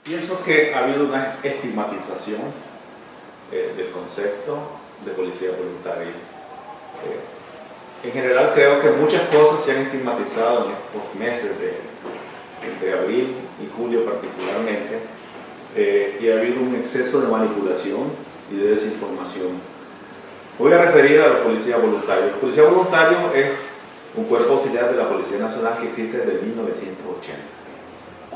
Pienso que ha habido una estigmatización del concepto de policía voluntaria. En general creo que muchas cosas se han estigmatizado en estos meses, entre abril y julio particularmente, y ha habido un exceso de manipulación y de desinformación. Voy a referir a la policía voluntaria. El policía voluntario es un cuerpo auxiliar de la Policía Nacional que existe desde 1980.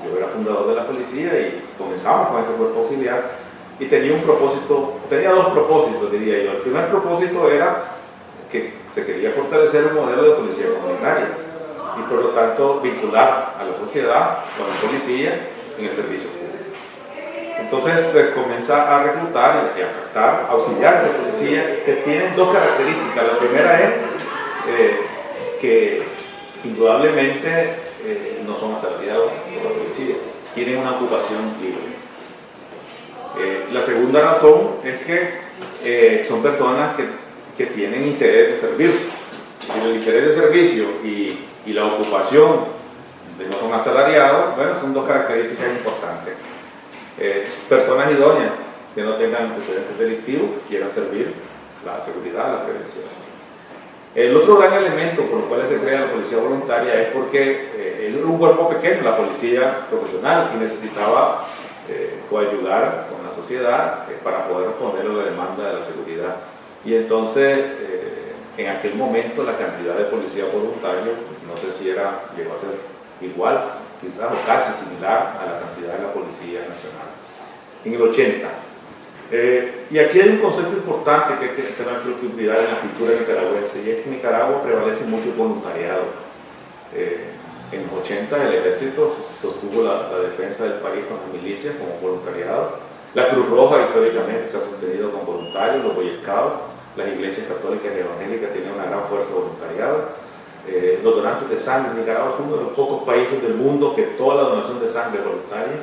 Yo era fundador de la policía y comenzamos con ese cuerpo auxiliar y tenía dos propósitos, diría yo. El primer propósito era que se quería fortalecer un modelo de policía comunitaria y por lo tanto vincular a la sociedad con la policía en el servicio público. Entonces se comienza a reclutar y a captar auxiliares de policía que tienen dos características. La primera es que indudablemente no son asalariados por la policía, tienen una ocupación libre. La segunda razón es que son personas que tienen interés de servir. Y el interés de servicio y la ocupación de no son asalariados, bueno, son dos características importantes. Personas idóneas que no tengan antecedentes delictivos, que quieran servir la seguridad, la prevención. El otro gran elemento por el cual se crea la policía voluntaria es porque era un cuerpo pequeño, la policía profesional, y necesitaba coayudar con la sociedad para poder responder a la demanda de la seguridad. Y entonces, en aquel momento, la cantidad de policías voluntarios, no sé si llegó a ser igual, quizás, o casi similar a la cantidad de la Policía Nacional. En el 80. Y aquí hay un concepto importante que hay que tener que cuidar en la cultura nicaragüense, y es que en Nicaragua prevalece mucho el voluntariado. En los 80 el ejército sostuvo la defensa del país con las milicias como voluntariado. La Cruz Roja históricamente se ha sostenido con voluntarios, los Boy Scouts, las iglesias católicas y evangélicas tienen una gran fuerza de voluntariado. Los donantes de sangre, Nicaragua es uno de los pocos países del mundo que toda la donación de sangre es voluntaria.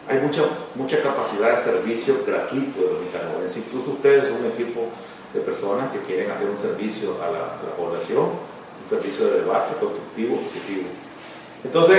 Hay mucha capacidad de servicio gratuito de los nicaragüenses. Incluso ustedes son un equipo de personas que quieren hacer un servicio a la población, un servicio de debate constructivo, positivo. Entonces,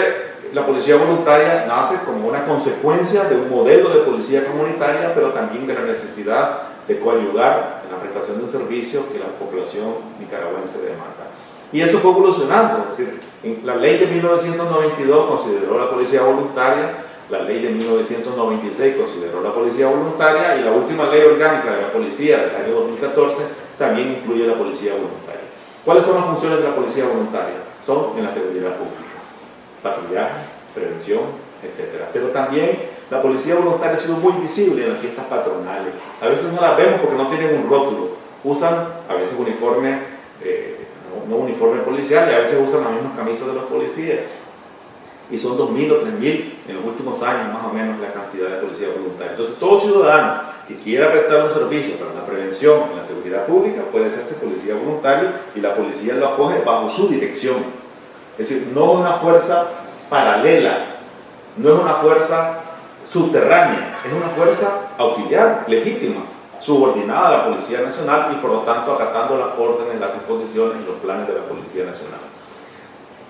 la policía voluntaria nace como una consecuencia de un modelo de policía comunitaria, pero también de la necesidad de coayudar en la prestación de un servicio que la población nicaragüense demanda. Y eso fue evolucionando, es decir, la ley de 1992 consideró la policía voluntaria, la ley de 1996 consideró la policía voluntaria y la última ley orgánica de la policía del año 2014 también incluye la policía voluntaria. ¿Cuáles son las funciones de la policía voluntaria? Son en la seguridad pública, patrullaje, prevención, etc. Pero también la policía voluntaria ha sido muy visible en las fiestas patronales. A veces no las vemos porque no tienen un rótulo. Usan a veces uniforme, no uniforme policial, y a veces usan las mismas camisas de los policías. Y son 2.000 o 3.000 en los últimos años, más o menos, la cantidad de policía voluntaria. Entonces, todo ciudadano que quiera prestar un servicio para la prevención en la seguridad pública puede hacerse policía voluntario y la policía lo acoge bajo su dirección. Es decir, no es una fuerza paralela, no es una fuerza subterránea, es una fuerza auxiliar, legítima, subordinada a la Policía Nacional y por lo tanto acatando las órdenes, las disposiciones y los planes de la Policía Nacional.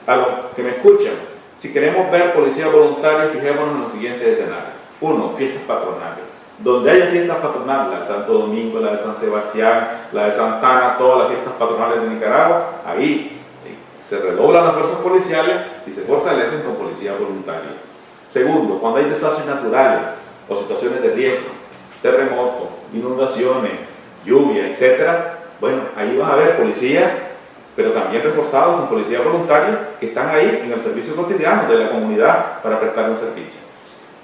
A los que me escuchan, si queremos ver policía voluntaria, fijémonos en los siguientes escenarios. 1. Fiestas patronales. Donde haya fiestas patronales, la de Santo Domingo, la de San Sebastián, la de Santa Ana, todas las fiestas patronales de Nicaragua, ahí se redoblan las fuerzas policiales y se fortalecen con policía voluntaria. Segundo, cuando hay desastres naturales o situaciones de riesgo, terremotos, inundaciones, lluvia, etc., bueno, ahí vas a ver policía, pero también reforzados con policía voluntaria que están ahí en el servicio cotidiano de la comunidad para prestar un servicio.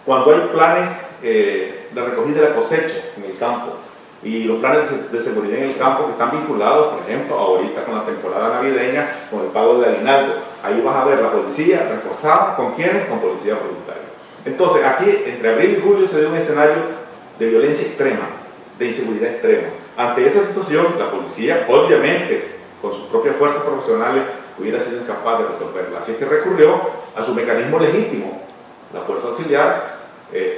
Cuando hay planes de recogida de la cosecha en el campo y los planes de seguridad en el campo que están vinculados, por ejemplo, ahorita con la temporada navideña, con el pago de aguinaldo, ahí vas a ver la policía reforzada, ¿con quiénes? Con policía voluntaria. Entonces, aquí, entre abril y julio, se dio un escenario de violencia extrema, de inseguridad extrema. Ante esa situación, la policía, obviamente, con sus propias fuerzas profesionales, hubiera sido incapaz de resolverla. Así es que recurrió a su mecanismo legítimo, la fuerza auxiliar,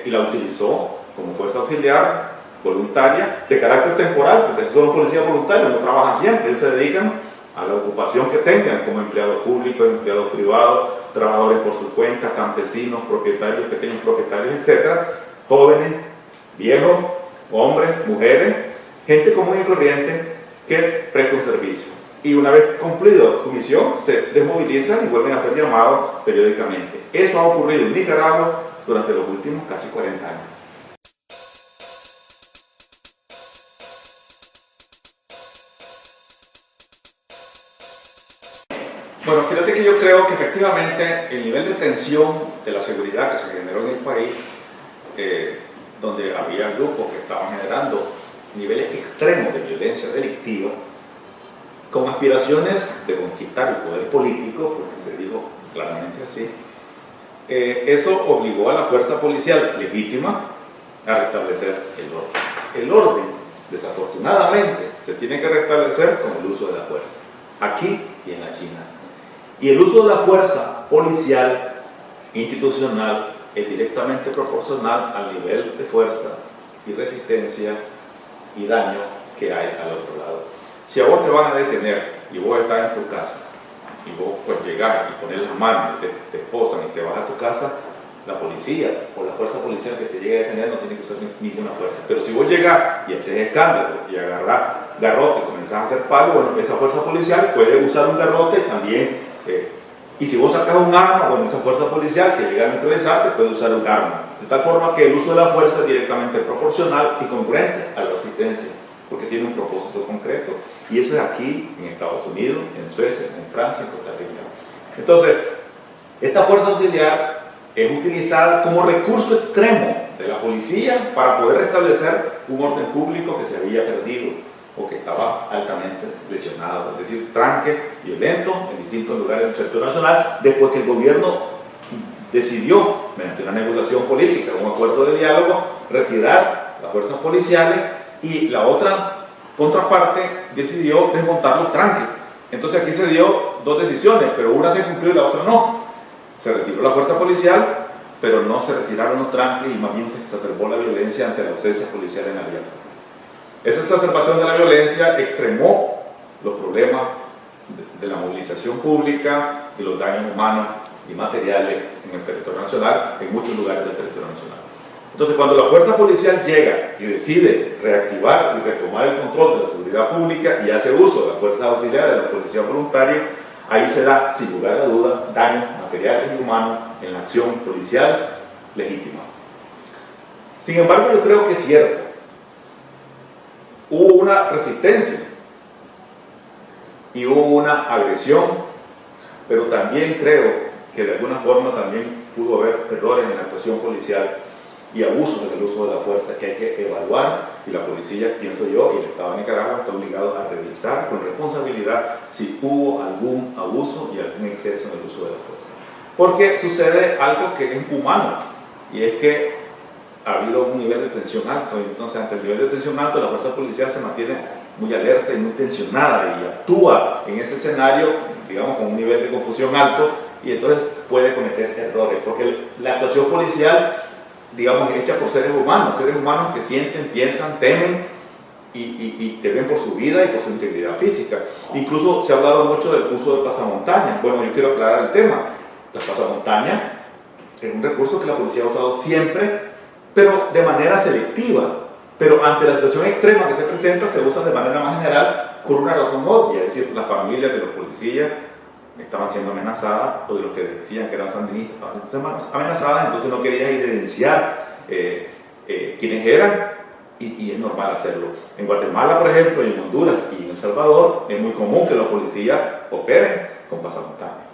y la utilizó como fuerza auxiliar voluntaria de carácter temporal, porque esos son los policías voluntarios, no trabajan siempre, ellos se dedican a la ocupación que tengan como empleados públicos, empleados privados, trabajadores por su cuenta, campesinos, propietarios, pequeños propietarios, etc. Jóvenes, viejos, hombres, mujeres, gente común y corriente que presta un servicio. Y una vez cumplido su misión, se desmovilizan y vuelven a ser llamados periódicamente. Eso ha ocurrido en Nicaragua durante los últimos casi 40 años. Bueno, fíjate que yo creo que efectivamente el nivel de tensión de la seguridad que se generó en el país, donde había grupos que estaban generando niveles extremos de violencia delictiva, con aspiraciones de conquistar el poder político, porque se dijo claramente así, eso obligó a la fuerza policial legítima a restablecer el orden. El orden, desafortunadamente, se tiene que restablecer con el uso de la fuerza, aquí y en la China. Y el uso de la fuerza policial institucional es directamente proporcional al nivel de fuerza y resistencia y daño que hay al otro lado. Si a vos te van a detener y vos estás en tu casa y vos pues llegás y pones las manos, te esposan y te vas a tu casa, la policía o la fuerza policial que te llegue a detener no tiene que usar ninguna fuerza. Pero si vos llegás y haces escándalo y agarrás garrote y comenzás a hacer palo, bueno, esa fuerza policial puede usar un garrote también. Y si vos sacas un arma, bueno, esa fuerza policial que llega a neutralizarte puede usar un arma. De tal forma que el uso de la fuerza es directamente proporcional y congruente a la resistencia, porque tiene un propósito concreto. Y eso es aquí, en Estados Unidos, en Suecia, en Francia, en Costa Rica. Entonces, esta fuerza auxiliar es utilizada como recurso extremo de la policía para poder restablecer un orden público que se había perdido o que estaba altamente lesionado, es decir, tranque violento en distintos lugares del territorio nacional, después que el gobierno decidió, mediante una negociación política, un acuerdo de diálogo, retirar las fuerzas policiales y la otra contraparte decidió desmontar los tranques. Entonces aquí se dio dos decisiones, pero una se cumplió y la otra no. Se retiró la fuerza policial, pero no se retiraron los tranques y más bien se exacerbó la violencia ante la ausencia policial en la vía. Esa exacerbación de la violencia extremó los problemas de la movilización pública y los daños humanos y materiales en el territorio nacional, en muchos lugares del territorio nacional. Entonces, cuando la fuerza policial llega y decide reactivar y retomar el control de la seguridad pública y hace uso de las fuerzas auxiliares de la policía voluntaria, ahí se da, sin lugar a dudas, daños materiales y humanos en la acción policial legítima. Sin embargo, yo creo que es cierto. Hubo una resistencia y hubo una agresión, pero también creo que de alguna forma también pudo haber errores en la actuación policial y abusos en el uso de la fuerza que hay que evaluar, y la policía, pienso yo, y el Estado de Nicaragua está obligado a revisar con responsabilidad si hubo algún abuso y algún exceso en el uso de la fuerza. Porque sucede algo que es humano, y es que ha habido un nivel de tensión alto, y entonces ante el nivel de tensión alto la fuerza policial se mantiene muy alerta y muy tensionada y actúa en ese escenario, digamos, con un nivel de confusión alto, y entonces puede cometer errores, porque la actuación policial, digamos, es hecha por seres humanos que sienten, piensan, temen y temen por su vida y por su integridad física. Incluso se ha hablado mucho del uso de pasamontañas. Bueno, yo quiero aclarar el tema. La pasamontaña es un recurso que la policía ha usado siempre, pero de manera selectiva. Pero ante la situación extrema que se presenta, se usa de manera más general por una razón obvia, es decir, las familias de los policías estaban siendo amenazadas, o de los que decían que eran sandinistas estaban siendo amenazadas, entonces no querían evidenciar quiénes eran, y es normal hacerlo. En Guatemala, por ejemplo, y en Honduras y en El Salvador, es muy común que los policías operen con pasamontañas.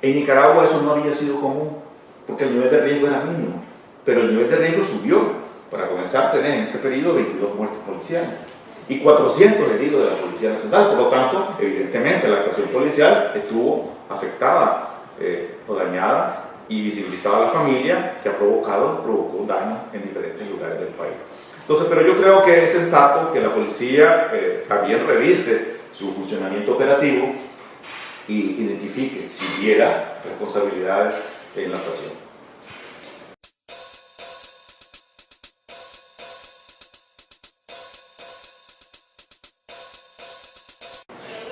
En Nicaragua eso no había sido común, porque el nivel de riesgo era mínimo, pero el nivel de riesgo subió. Para comenzar, tener en este periodo 22 muertes policiales y 400 heridos de la Policía Nacional. Por lo tanto, evidentemente, la actuación policial estuvo afectada o dañada, y visibilizada a la familia que provocó daños en diferentes lugares del país. Entonces, pero yo creo que es sensato que la policía también revise su funcionamiento operativo y identifique si hubiera responsabilidades en la actuación.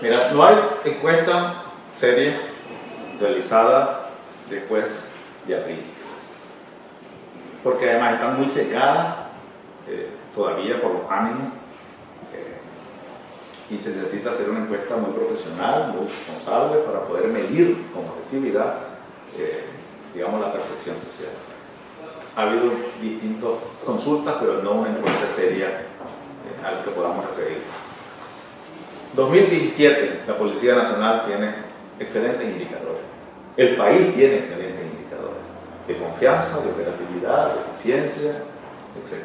Mira, no hay encuesta seria realizada después de abril. Porque además están muy secadas todavía por los ánimos y se necesita hacer una encuesta muy profesional, muy responsable para poder medir con objetividad, digamos, la percepción social. Ha habido distintas consultas, pero no una encuesta seria a la que podamos referir. 2017, la Policía Nacional tiene excelentes indicadores. El país tiene excelentes indicadores de confianza, de operatividad, de eficiencia, etc.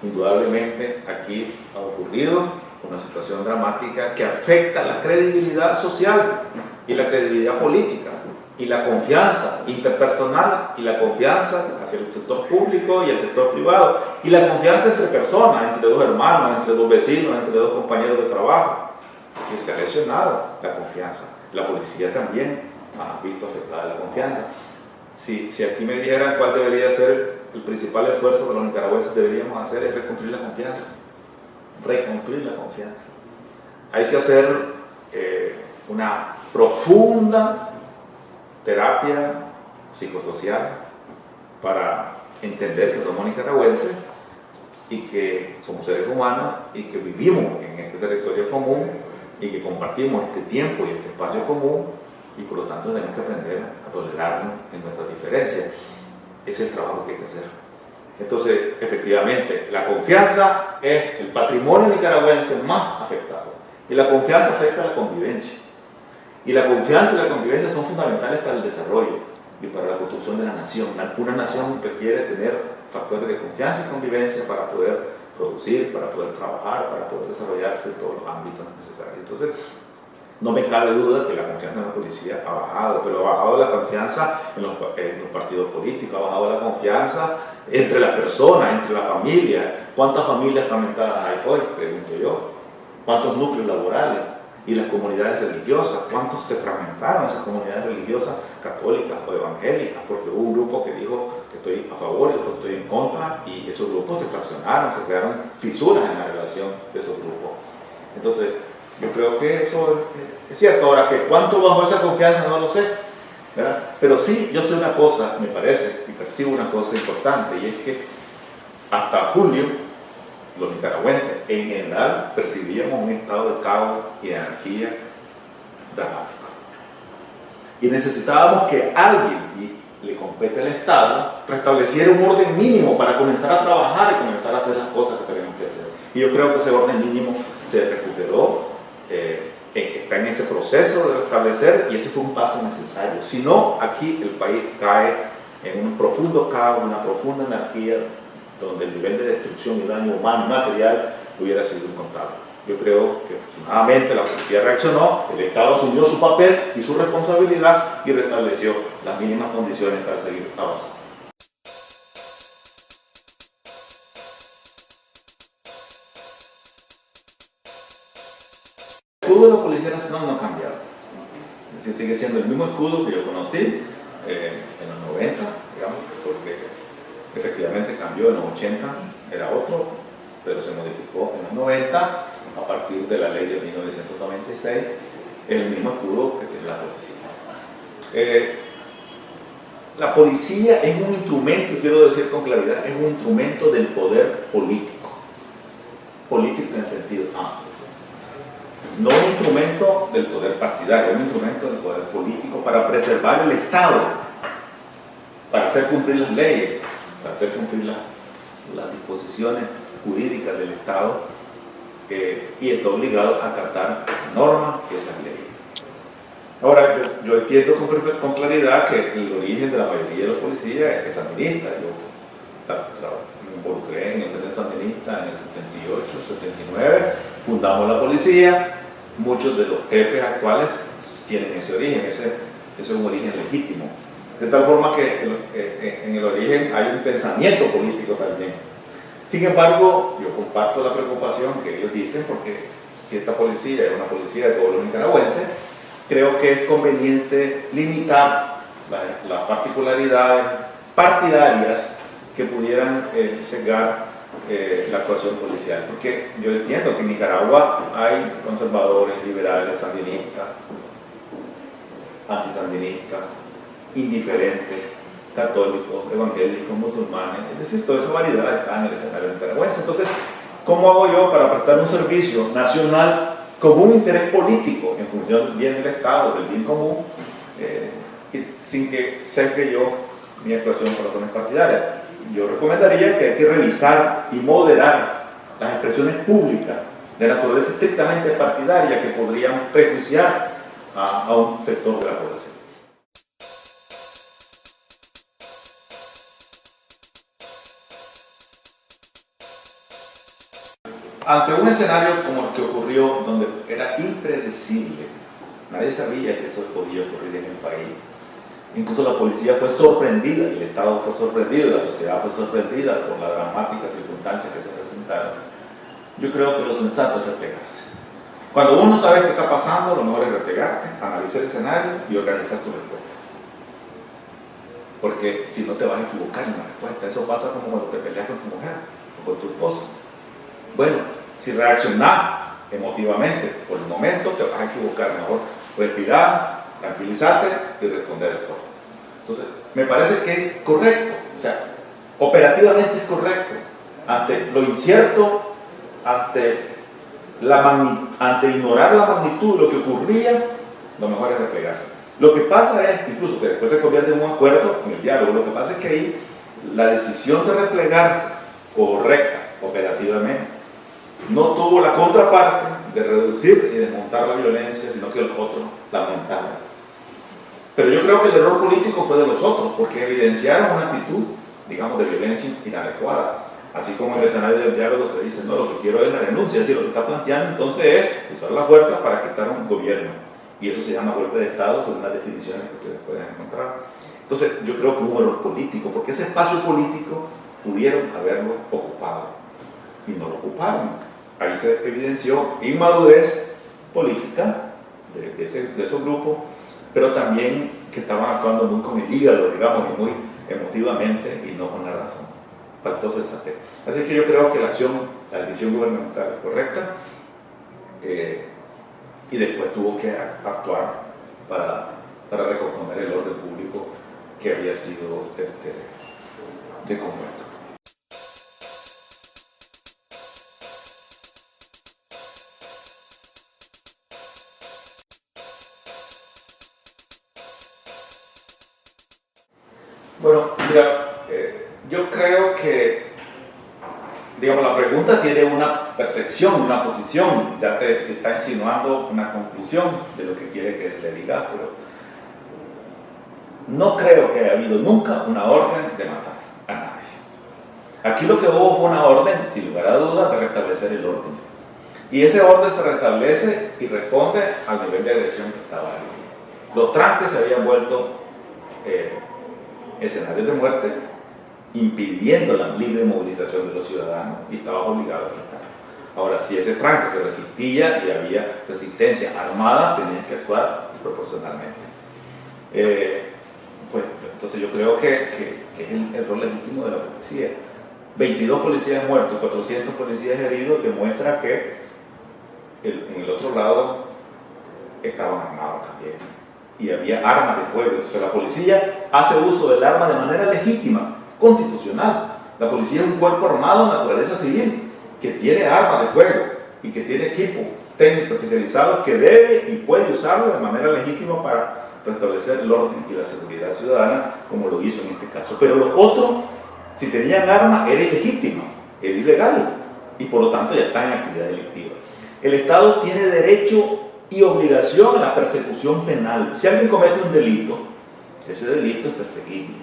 Indudablemente aquí ha ocurrido una situación dramática que afecta la credibilidad social y la credibilidad política y la confianza interpersonal y la confianza hacia el sector público y el sector privado y la confianza entre personas, entre dos hermanos, entre dos vecinos, entre dos compañeros de trabajo. Se ha lesionado la confianza. La policía también ha visto afectada la confianza. Si aquí me dijeran cuál debería ser el principal esfuerzo que los nicaragüenses deberíamos hacer, es reconstruir la confianza. Reconstruir la confianza. Hay que hacer una profunda terapia psicosocial para entender que somos nicaragüenses y que somos seres humanos y que vivimos en este territorio común y que compartimos este tiempo y este espacio común y por lo tanto tenemos que aprender a tolerarnos en nuestras diferencias. Ese es el trabajo que hay que hacer. Entonces, efectivamente, la confianza es el patrimonio nicaragüense más afectado y la confianza afecta a la convivencia. Y la confianza y la convivencia son fundamentales para el desarrollo y para la construcción de la nación. Una nación requiere tener factores de confianza y convivencia para poder producir, para poder trabajar, para poder desarrollarse en todos los ámbitos necesarios. Entonces, no me cabe duda que la confianza en la policía ha bajado, pero ha bajado la confianza en los partidos políticos, ha bajado la confianza entre las personas, entre la familia. ¿Cuántas familias fragmentadas hay hoy? Pregunto yo. ¿Cuántos núcleos laborales? Y las comunidades religiosas, ¿cuántos se fragmentaron esas comunidades religiosas católicas o evangélicas? Porque hubo un grupo que dijo que estoy a favor y otro estoy en contra, y esos grupos se fraccionaron, se crearon fisuras en la relación de esos grupos. Entonces, yo creo que eso es cierto. Ahora, que cuánto bajó esa confianza no lo sé, ¿verdad? Pero sí, yo sé una cosa, me parece, y percibo una cosa importante, y es que hasta julio los nicaragüenses en general percibíamos un estado de caos y de anarquía dramático. Y necesitábamos que alguien, y le compete al Estado, restableciera un orden mínimo para comenzar a trabajar y comenzar a hacer las cosas que tenemos que hacer. Y yo creo que ese orden mínimo se recuperó, está en ese proceso de restablecer, y ese fue un paso necesario. Si no, aquí el país cae en un profundo caos, una profunda anarquía, donde el nivel de destrucción y daño humano y material hubiera sido incontable. Yo creo que afortunadamente la policía reaccionó, el Estado asumió su papel y su responsabilidad y restableció las mínimas condiciones para seguir avanzando. El escudo de la Policía Nacional no ha cambiado. Es decir, sigue siendo el mismo escudo que yo conocí en los 90, digamos, porque efectivamente cambió. En los 80 era otro, pero se modificó en los 90 a partir de la ley de 1996, el mismo escudo que tiene la policía. La policía es un instrumento, quiero decir con claridad, es un instrumento del poder político, político en el sentido amplio. No un instrumento del poder partidario, es un instrumento del poder político para preservar el Estado, para hacer cumplir las leyes, para hacer cumplir las disposiciones jurídicas del Estado, y está obligado a acatar esas normas y esas leyes. Ahora, yo entiendo con claridad que el origen de la mayoría de los policías es sandinista. Yo me involucré en el Frente Sandinista en el 78, 79, fundamos la policía. Muchos de los jefes actuales tienen ese origen, ese es un origen legítimo. De tal forma que en el origen hay un pensamiento político también. Sin embargo, yo comparto la preocupación que ellos dicen, porque si esta policía es una policía de todos los nicaragüenses, creo que es conveniente limitar las particularidades partidarias que pudieran sesgar la actuación policial. Porque yo entiendo que en Nicaragua hay conservadores, liberales, sandinistas, antisandinista, indiferente, católicos, evangélicos, musulmanes, es decir, toda esa variedad está en el escenario nicaragüense. Entonces, ¿cómo hago yo para prestar un servicio nacional con un interés político en función del bien del Estado, del bien común, sin que sesgue yo mi actuación por razones partidarias? Yo recomendaría que hay que revisar y moderar las expresiones públicas de naturaleza estrictamente partidaria que podrían prejuiciar a un sector de la población. Ante un escenario como el que ocurrió, donde era impredecible, nadie sabía que eso podía ocurrir en el país. Incluso la policía fue sorprendida, y el Estado fue sorprendido, y la sociedad fue sorprendida por las dramáticas circunstancias que se presentaron. Yo creo que lo sensato es replegarse. Cuando uno sabe qué está pasando, lo mejor es replegarte, analizar el escenario y organizar tu respuesta. Porque si no te vas a equivocar en la respuesta. Eso pasa como cuando te peleas con tu mujer o con tu esposa. Bueno, si reaccionás emotivamente por el momento, te vas a equivocar. Mejor respirar, tranquilizarte y responder después. Entonces, me parece que es correcto, o sea, operativamente es correcto. Ante lo incierto, ante ignorar la magnitud de lo que ocurría, lo mejor es replegarse. Lo que pasa es, incluso que después se convierte en un acuerdo en el diálogo, lo que pasa es que ahí la decisión de replegarse correcta, operativamente, no tuvo la contraparte de reducir y desmontar la violencia, sino que los otros la aumentaron. Pero yo creo que el error político fue de los otros, porque evidenciaron una actitud, digamos, de violencia inadecuada. Así como en el escenario del diálogo se dice, no, lo que quiero es la renuncia, es decir, lo que está planteando entonces es usar la fuerza para quitar un gobierno. Y eso se llama golpe de Estado, según las definiciones que ustedes pueden encontrar. Entonces, yo creo que hubo un error político, porque ese espacio político pudieron haberlo ocupado. Y no lo ocuparon. Ahí se evidenció inmadurez política de esos grupos, pero también que estaban actuando muy con el hígado, digamos, y muy emotivamente y no con la razón. Faltó sensatez. Así que yo creo que la decisión gubernamental es correcta, y después tuvo que actuar para recomponer el orden público que había sido descompuesto. Bueno, mira, yo creo que, digamos, la pregunta tiene una percepción, una posición, ya te está insinuando una conclusión de lo que quiere que le digas, pero no creo que haya habido nunca una orden de matar a nadie. Aquí lo que hubo fue una orden, sin lugar a dudas, de restablecer el orden. Y ese orden se restablece y responde al nivel de agresión que estaba ahí. Los tranques se habían vuelto escenarios de muerte, impidiendo la libre movilización de los ciudadanos, y estaba obligado a quitarlo. Ahora, si ese tranque se resistía y había resistencia armada, tenían que actuar proporcionalmente. Pues, entonces yo creo que es el rol legítimo de la policía. 22 policías muertos, 400 policías heridos, demuestra que en el otro lado estaban armados también. Y había armas de fuego. Entonces la policía hace uso del arma de manera legítima, constitucional. La policía es un cuerpo armado de naturaleza civil que tiene armas de fuego y que tiene equipo técnico especializado que debe y puede usarlo de manera legítima para restablecer el orden y la seguridad ciudadana, como lo hizo en este caso. Pero los otros, si tenían armas, era ilegítimo, era ilegal, y por lo tanto ya están en actividad delictiva. El Estado tiene derecho y obligación a la persecución penal. Si alguien comete un delito, ese delito es perseguible.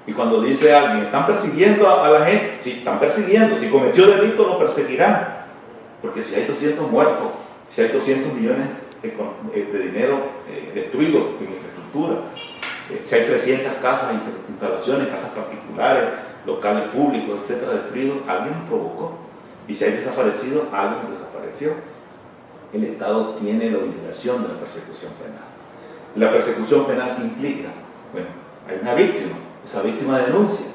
Y cuando dice alguien, están persiguiendo a la gente, sí, están persiguiendo. Si cometió delito, lo perseguirán. Porque si hay 200 muertos, si hay 200 millones de dinero destruido en infraestructura, si hay 300 casas, instalaciones, casas particulares, locales públicos, etcétera, destruidos, alguien los provocó. Y si hay desaparecidos, alguien desapareció. El Estado tiene la obligación de la persecución penal. La persecución penal, ¿qué implica? Bueno, hay una víctima, esa víctima denuncia.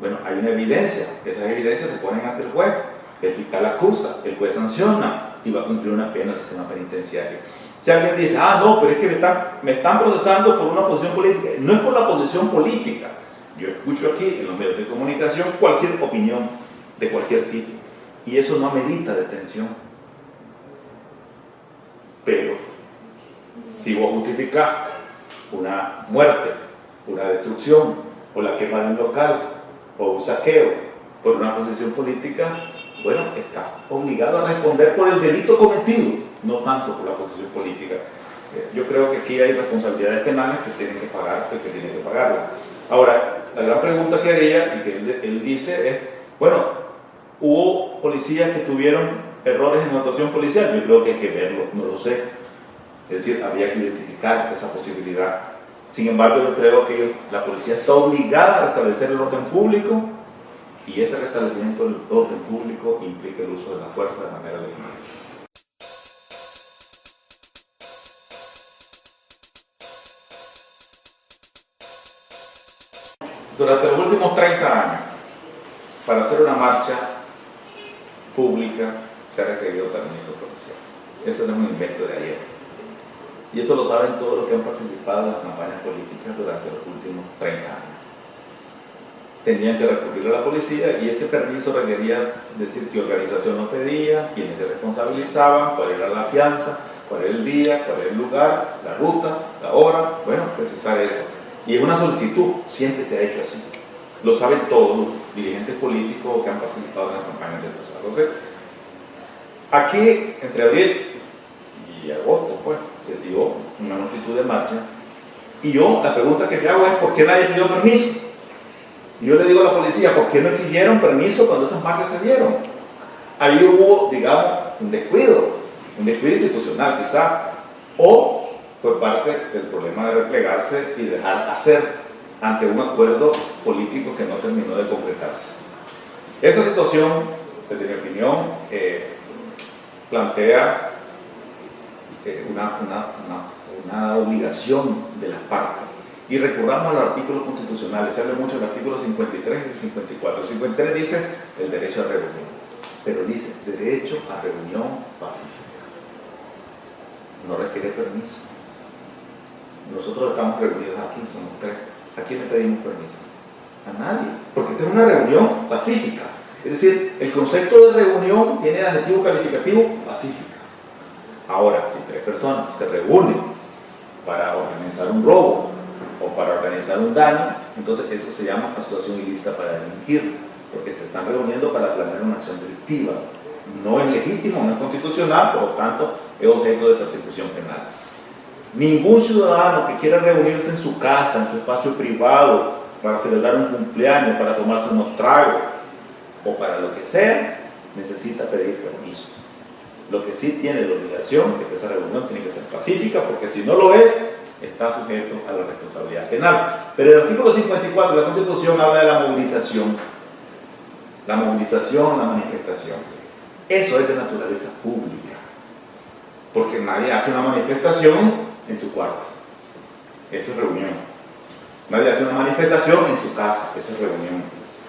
Bueno, hay una evidencia, esas evidencias se ponen ante el juez, el fiscal acusa, el juez sanciona y va a cumplir una pena el sistema penitenciario. Si alguien dice, ah, no, pero es que me están procesando por una posición política, no es por la posición política. Yo escucho aquí en los medios de comunicación cualquier opinión de cualquier tipo y eso no amerita detención. Pero si vos justificás una muerte, una destrucción o la quema de un local o un saqueo por una posición política, bueno, estás obligado a responder por el delito cometido, no tanto por la posición política. Yo creo que aquí hay responsabilidades penales que tienen que pagar, que tienen que pagarla. Ahora, la gran pregunta que haría y que él dice es, bueno, hubo policías que tuvieron errores en la actuación policial. Yo creo que hay que verlo, no lo sé. Es decir, habría que identificar esa posibilidad. Sin embargo, yo creo que la policía está obligada a restablecer el orden público y ese restablecimiento del orden público implica el uso de la fuerza de manera legítima. Durante los últimos 30 años, para hacer una marcha pública se ha requerido permiso policial. Eso no es un invento de ayer. Y eso lo saben todos los que han participado en las campañas políticas durante los últimos 30 años. Tenían que recurrir a la policía y ese permiso requería decir qué organización lo pedía, quiénes se responsabilizaban, cuál era la fianza, cuál era el día, cuál era el lugar, la ruta, la hora, bueno, precisar eso. Y es una solicitud, siempre se ha hecho así. Lo saben todos los dirigentes políticos que han participado en las campañas del pasado. Entonces, aquí, entre abril y agosto, pues, se dio una multitud de marchas. Y yo, la pregunta que te hago es, ¿por qué nadie pidió permiso? Y yo le digo a la policía, ¿por qué no exigieron permiso cuando esas marchas se dieron? Ahí hubo, digamos, un descuido institucional quizás, o fue parte del problema de replegarse y dejar hacer ante un acuerdo político que no terminó de concretarse. Esa situación, desde mi opinión, plantea una obligación de las partes. Y recurramos a los artículos constitucionales. Se habla mucho del artículo 53 y 54. El 53 dice el derecho a reunión, pero dice derecho a reunión pacífica. No requiere permiso. Nosotros estamos reunidos aquí, somos tres. ¿A quién le pedimos permiso? A nadie, porque esta es una reunión pacífica. Es decir, el concepto de reunión tiene el adjetivo calificativo pacífica. Ahora, si tres personas se reúnen para organizar un robo o para organizar un daño, entonces eso se llama asociación ilícita para delinquir, porque se están reuniendo para planear una acción delictiva. No es legítimo, no es constitucional, por lo tanto es objeto de persecución penal. Ningún ciudadano que quiera reunirse en su casa, en su espacio privado, para celebrar un cumpleaños, para tomarse unos tragos o para lo que sea, necesita pedir permiso. Lo que sí tiene la obligación es que esa reunión tiene que ser pacífica, porque si no lo es, está sujeto a la responsabilidad penal. Pero el artículo 54 de la Constitución habla de la movilización. La movilización, la manifestación. Eso es de naturaleza pública, porque nadie hace una manifestación en su cuarto. Eso es reunión. Nadie hace una manifestación en su casa. Eso es reunión.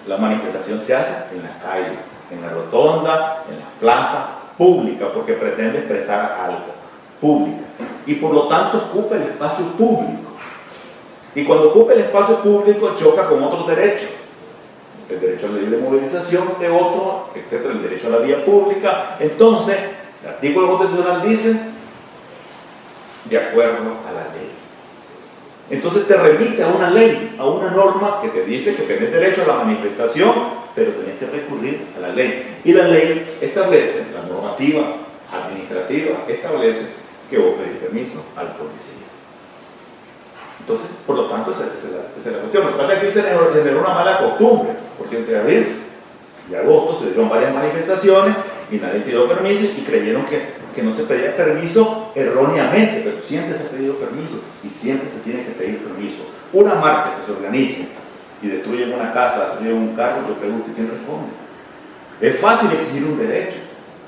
La manifestación se hace en la calle, en la rotonda, en las plazas públicas, porque pretende expresar algo público. Y por lo tanto ocupa el espacio público. Y cuando ocupa el espacio público choca con otros derechos. El derecho a la libre movilización de otro, etcétera, el derecho a la vía pública. Entonces, el artículo constitucional dice de acuerdo a la ley. Entonces te remite a una ley, a una norma que te dice que tenés derecho a la manifestación, pero tenés que recurrir a la ley. Y la ley establece, la normativa administrativa establece que vos pedís permiso al policía. Entonces, por lo tanto, esa es la cuestión. Lo que pasa es que aquí se generó una mala costumbre, porque entre abril y agosto se dieron varias manifestaciones y nadie pidió permiso y creyeron que no se pedía permiso erróneamente, pero siempre se ha pedido permiso y siempre se tiene que pedir permiso. Una marcha que se organice y destruyen una casa, destruyen un carro, yo pregunto, ¿y quién responde? Es fácil exigir un derecho,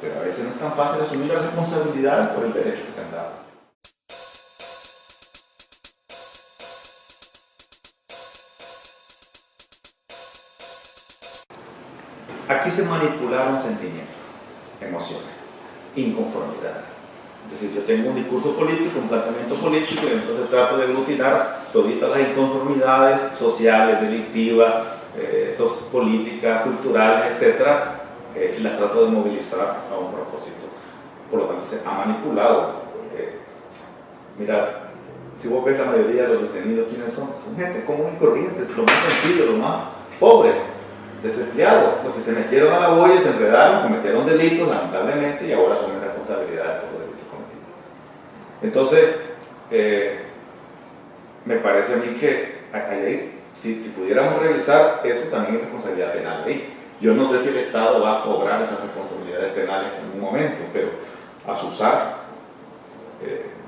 pero a veces no es tan fácil asumir las responsabilidades por el derecho que te han dado. Aquí se manipularon sentimientos, emociones, inconformidad. Es decir, yo tengo un discurso político, un planteamiento político, y entonces trato de aglutinar todas las inconformidades sociales, delictivas, políticas, culturales, etcétera, y las trato de movilizar a un propósito. Por lo tanto, se ha manipulado. Mira, si vos ves la mayoría de los detenidos, ¿quiénes son? Son gente común y corriente, lo más sencillo, lo más pobre, desempleados, los que se metieron a la boya, se enredaron, cometieron delitos, lamentablemente, y ahora son responsabilidades por los delitos cometidos. Entonces, me parece a mí que ahí, si pudiéramos revisar eso, también hay responsabilidad penal ahí. Yo no sé si el Estado va a cobrar esas responsabilidades penales en un momento, pero asusar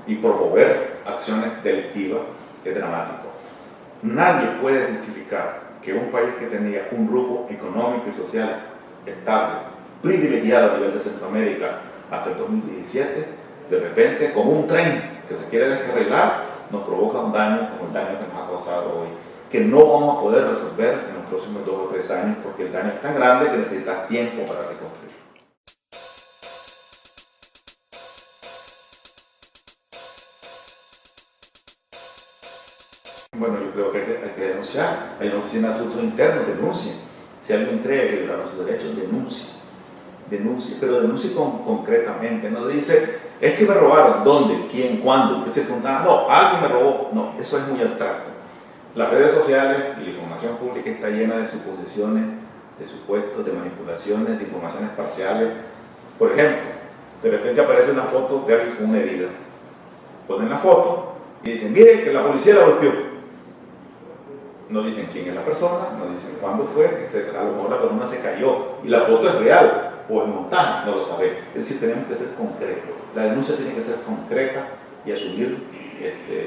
y promover acciones delictivas es dramático. Nadie puede justificar que un país que tenía un grupo económico y social estable, privilegiado a nivel de Centroamérica hasta el 2017, de repente, como un tren que se quiere descarrilar, nos provoca un daño como el daño que nos ha causado hoy, que no vamos a poder resolver en los próximos 2 o 3 años porque el daño es tan grande que necesita tiempo para reconstruir. Bueno, yo creo que hay que denunciar. Hay una oficina de asuntos internos, denuncien. Si alguien cree que violaron sus derechos, denuncie, pero denuncie concretamente. No dice, es que me robaron. ¿Dónde? ¿Quién? ¿Cuándo? ¿En qué circunstancia? No, alguien me robó. No, eso es muy abstracto. Las redes sociales y la información pública está llena de suposiciones, de supuestos, de manipulaciones, de informaciones parciales. Por ejemplo, de repente aparece una foto de alguien con una herida. Ponen la foto y dicen, mire que la policía la golpeó. No dicen quién es la persona, no dicen cuándo fue, etc. A lo mejor la persona se cayó y la foto es real o es montaje, no lo sabe. Es decir, tenemos que ser concretos. La denuncia tiene que ser concreta y asumir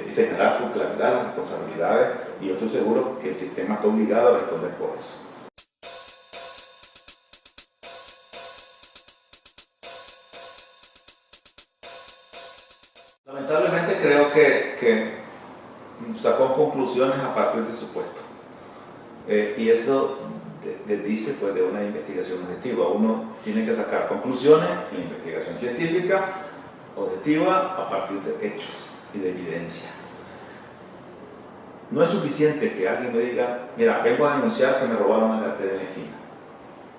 y señalar con claridad las responsabilidades, y yo estoy seguro que el sistema está obligado a responder por eso. Lamentablemente creo que sacó conclusiones a partir de supuestos. Y eso dice pues, de una investigación objetiva. Uno tiene que sacar conclusiones en la investigación científica objetiva a partir de hechos y de evidencia. No es suficiente que alguien me diga, mira, vengo a denunciar que me robaron la cartera en la esquina.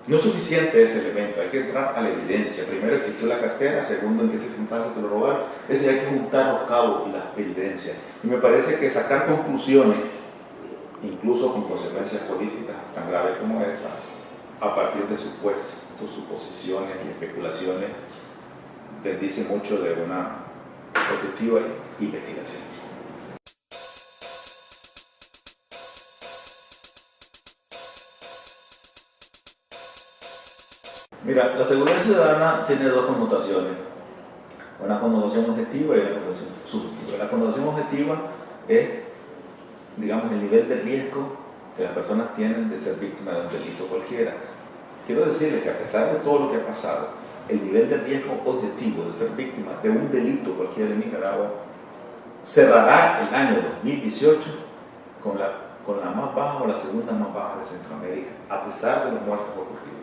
No es suficiente ese elemento, hay que entrar a la evidencia. Primero, existió la cartera, segundo, en qué circunstancias te lo robaron. Es decir, hay que juntar los cabos y las evidencias. Y me parece que sacar conclusiones, incluso con consecuencias políticas tan graves como esa, a partir de supuestos, suposiciones y especulaciones, que dice mucho de una objetiva investigación. Mira, la seguridad ciudadana tiene dos connotaciones, una connotación objetiva y una connotación subjetiva. La connotación objetiva es, digamos, el nivel de riesgo que las personas tienen de ser víctimas de un delito cualquiera. Quiero decirles que a pesar de todo lo que ha pasado, el nivel de riesgo objetivo de ser víctima de un delito cualquiera en Nicaragua cerrará el año 2018 con la más baja o la segunda más baja de Centroamérica, a pesar de los muertos ocurridos.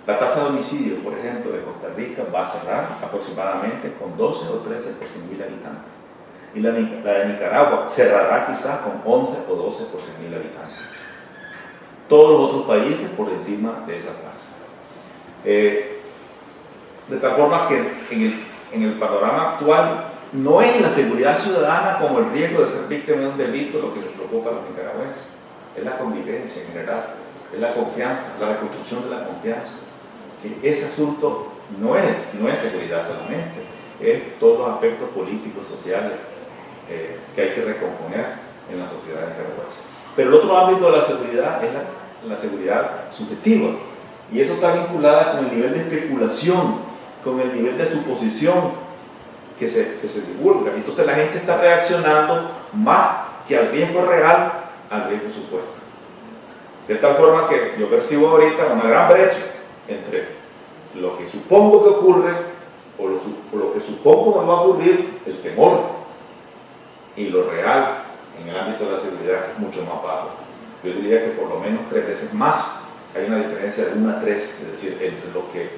La tasa de homicidio, por ejemplo, de Costa Rica va a cerrar aproximadamente con 12 o 13 por 100.000 habitantes. Y la de Nicaragua cerrará quizás con 11 o 12 por 100.000 habitantes. Todos los otros países por encima de esa tasa. De tal forma que en el panorama actual no es la seguridad ciudadana como el riesgo de ser víctima de un delito lo que les preocupa a los nicaragüenses. Es la convivencia en general, es la confianza, la reconstrucción de la confianza. Que ese asunto no es seguridad solamente, es todos los aspectos políticos, sociales que hay que recomponer en la sociedad nicaragüense. Pero el otro ámbito de la seguridad es la seguridad subjetiva, y eso está vinculada con el nivel de especulación, con el nivel de suposición que se divulga. Entonces la gente está reaccionando más que al riesgo real, al riesgo supuesto. De tal forma que yo percibo ahorita una gran brecha entre lo que supongo que ocurre o lo que supongo me va a ocurrir, el temor, y lo real en el ámbito de la seguridad, que es mucho más bajo. Yo diría que por lo menos 3 veces más hay una diferencia de 1 a 3, es decir, entre lo que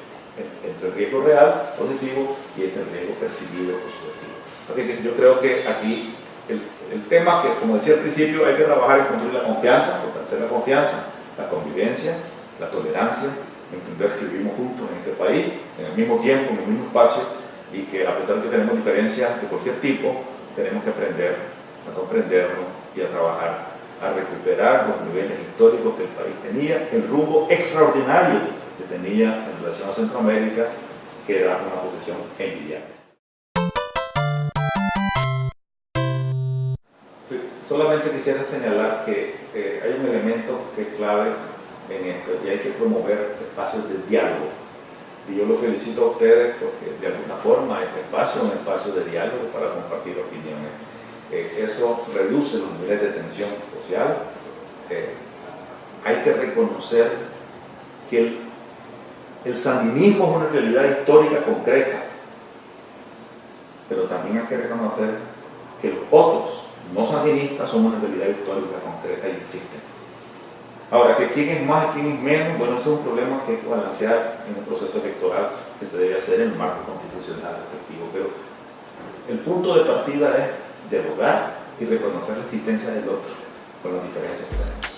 entre el riesgo real, positivo, y entre el riesgo percibido o subjetivo. Así que yo creo que aquí el tema que, como decía al principio, hay que trabajar en construir la confianza, fortalecer la confianza, la convivencia, la tolerancia, entender que vivimos juntos en este país, en el mismo tiempo, en el mismo espacio, y que a pesar de que tenemos diferencias de cualquier tipo, tenemos que aprender a comprendernos y a trabajar, a recuperar los niveles históricos que el país tenía, el rumbo extraordinario que tenía en relación a Centroamérica, que era una posición envidiable. Solamente quisiera señalar que hay un elemento que es clave en esto, y hay que promover espacios de diálogo. Y yo los felicito a ustedes porque de alguna forma este espacio es un espacio de diálogo para compartir opiniones. Eso reduce los niveles de tensión social. Hay que reconocer que el sandinismo es una realidad histórica concreta, pero también hay que reconocer que los otros no sandinistas son una realidad histórica concreta y existen. Ahora, que quién es más y quién es menos, bueno, eso es un problema que hay que balancear en un proceso electoral que se debe hacer en el marco constitucional respectivo, pero el punto de partida es dialogar y reconocer la existencia del otro con las diferencias que tenemos.